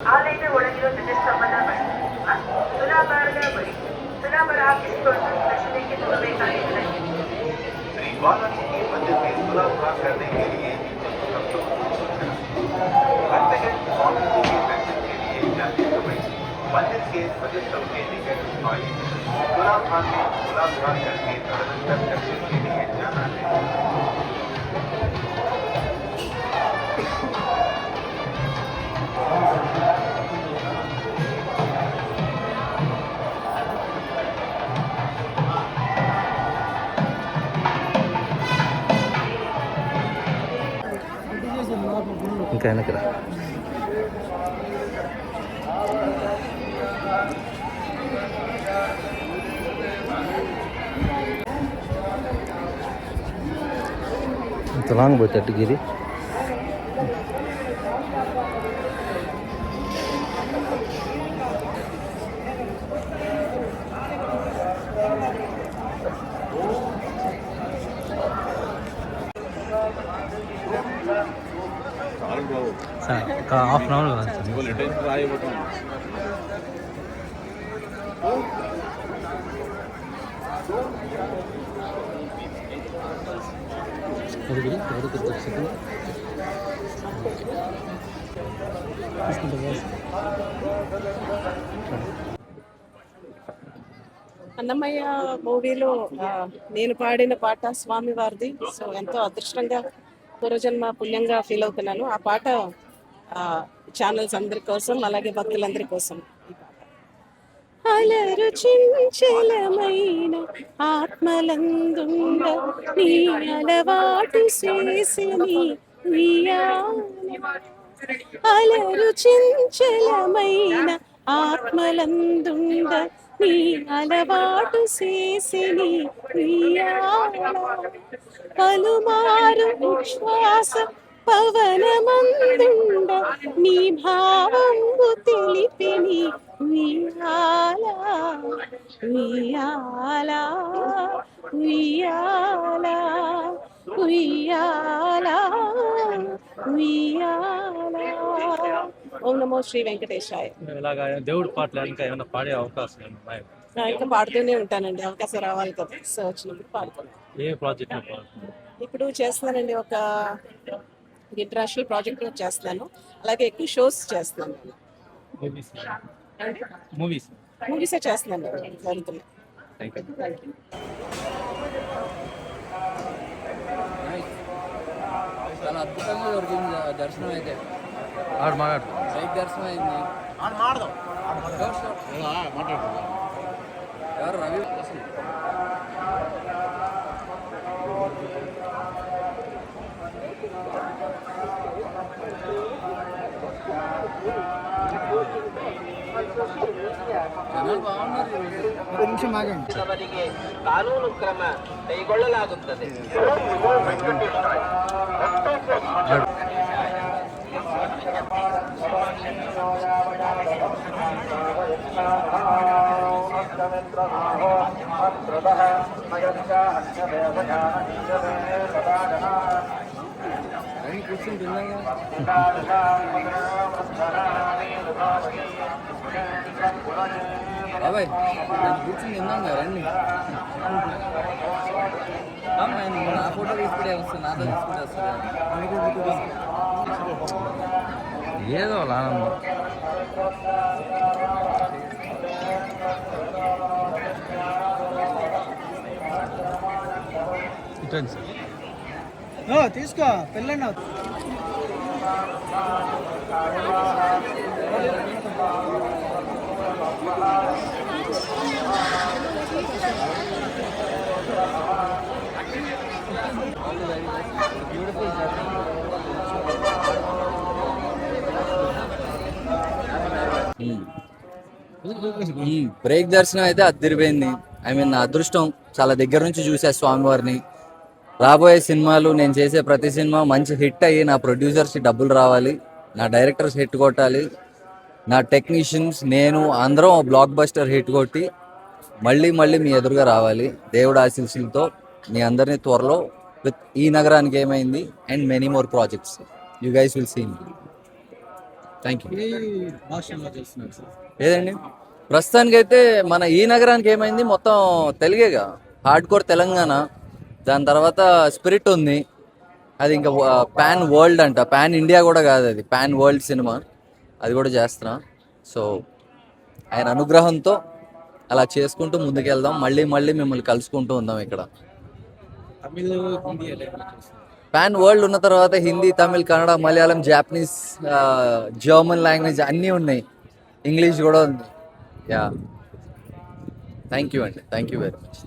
ಆಲಯದ ಒಳಗಿರೋ ಧ್ವಜಸ್ತಂಭದ ಬಳಿ ತುಲಾಭಾರದ ಬಳಿ ತುಲಾಭಾರ ಹಾಕಿಸಿಕೊಂಡು ದರ್ಶನಕ್ಕೆ ಹೋಗಬೇಕಾಗಿಲ್ಲ. श्री बालाजी के मंदिर में तुलाभार करने के लिए भक्तगण स्वामी जी के दर्शन के लिए जाते समय मंदिर के ध्वजस्तंभ के निकट आए तुलाभार में तुलाभार करके तदनंतर दर्शन के लिए जाना है. ఇంకా వెనకరా ఇంత లాంగ్ పోతే అట్టుగిరి ఒక హాఫ్ అన్ అవర్ అన్నమయ్య మూవీలో నేను పాడిన పాట స్వామి వారిది. సో ఎంతో అదృష్టంగా పూర్వజన్మ పుణ్యంగా ఫీల్ అవుతున్నాను. ఆ పాట ఛానల్స్ అందరి కోసం, అలాగే భక్తులందరి కోసం ఈ పాట. అలరు చించలమైన ఆత్మలందుండ నీ అలవాటు చేసిని అలరు చించలమైన ఆత్మలందుండ నీ అలవాటు చేసిని పలుమారు విశ్వాస పవనమందుండ నీ భావంబు తెలిపిని ఉయ్యాలా ఉయ్యాలా ఉయ్యాలా ఉయ్యాలా ఉయ్యాలా. ఓం నమో శ్రీ వెంకటేశాయ. ఇలాగా దేవుడి పాటలు ఇంకా ఏమైనా పాడే అవకాశం ఇంకా పాడుతూనే ఉంటానండి, అవకాశం రావాలి కదా. సో వచ్చినప్పుడు పాడుతాను. ఏ ప్రాజెక్ట్ ఇప్పుడు చేస్తున్నానండి, ఒక ఇంటర్నేషనల్ ప్రాజెక్ట్ చేస్తున్నాను, అలాగే ఎక్కువ షోస్ చేస్తున్నాను. మూవీసే చేస్తున్నాను జరుగుతున్నాయి. చాలా అద్భుతంగా దొరికింది దర్శనం అయితే. బైక్ దర్శనం అయింది. ఎవరు రవి జనాలు బాగున్నారు. నిమిషం ఆగండి. ಕಾನೂನು ಕ್ರಮ ಕೈಗೊಳ್ಳಲಾಗುತ್ತದೆ. కూర్చుని తిన్నాగా బాబాయ్ కూర్చుని తిన్నాం కదా రండి. నా ఫోటో తీసుకుంటే వస్తుంది, నాతో తీసుకుంటే వస్తుంది. ఏదో ఆనందం. తీసుకో పెళ్ళండి. ఈ బ్రేక్ దర్శనం అయితే అద్దరిపోయింది. ఐ మీన్ నా అదృష్టం, చాలా దగ్గర నుంచి చూసా స్వామివారిని. రాబోయే సినిమాలు, నేను చేసే ప్రతి సినిమా మంచి హిట్ అయ్యి నా ప్రొడ్యూసర్స్కి డబ్బులు రావాలి, నా డైరెక్టర్స్ హిట్ కొట్టాలి, నా టెక్నీషియన్స్ నేను అందరం బ్లాక్ బస్టర్ హిట్ కొట్టి మళ్ళీ మళ్ళీ మీ ఎదురుగా రావాలి. దేవుడు ఆశీస్సులతో మీ అందరినీ త్వరలో with Ee Nagaraniki Emaindi and many more projects. You guys will see me. Thank you. ఏ భాషలో చేస్తున్నారు సార్? ఏదండి ప్రస్తుతానికైతే మన ఈ నగరానికి ఏమైంది మొత్తం తెలుగేగా, హార్డ్ కోర్ తెలంగాణ. దాని తర్వాత స్పిరిట్ ఉంది, అది ఇంకా పాన్ వరల్డ్ అంట, పాన్ ఇండియా కూడా కాదు, అది పాన్ వరల్డ్ సినిమా, అది కూడా చేస్తున్నా. సో ఆయన అనుగ్రహంతో అలా చేసుకుంటూ ముందుకెళ్దాం, మళ్ళీ మళ్ళీ మిమ్మల్ని కలుసుకుంటూ ఉందాం ఇక్కడ. తమిళ్, హిందీ ఎలా చేస్తున్నారు? పాన్ వరల్డ్ ఉన్న తర్వాత Hindi, Tamil, Kannada, Malayalam, Japanese, German language అన్నీ ఉన్నాయి, ఇంగ్లీష్ కూడా ఉంది. యా థ్యాంక్ యూ అండి, థ్యాంక్ యూ వెరీ మచ్.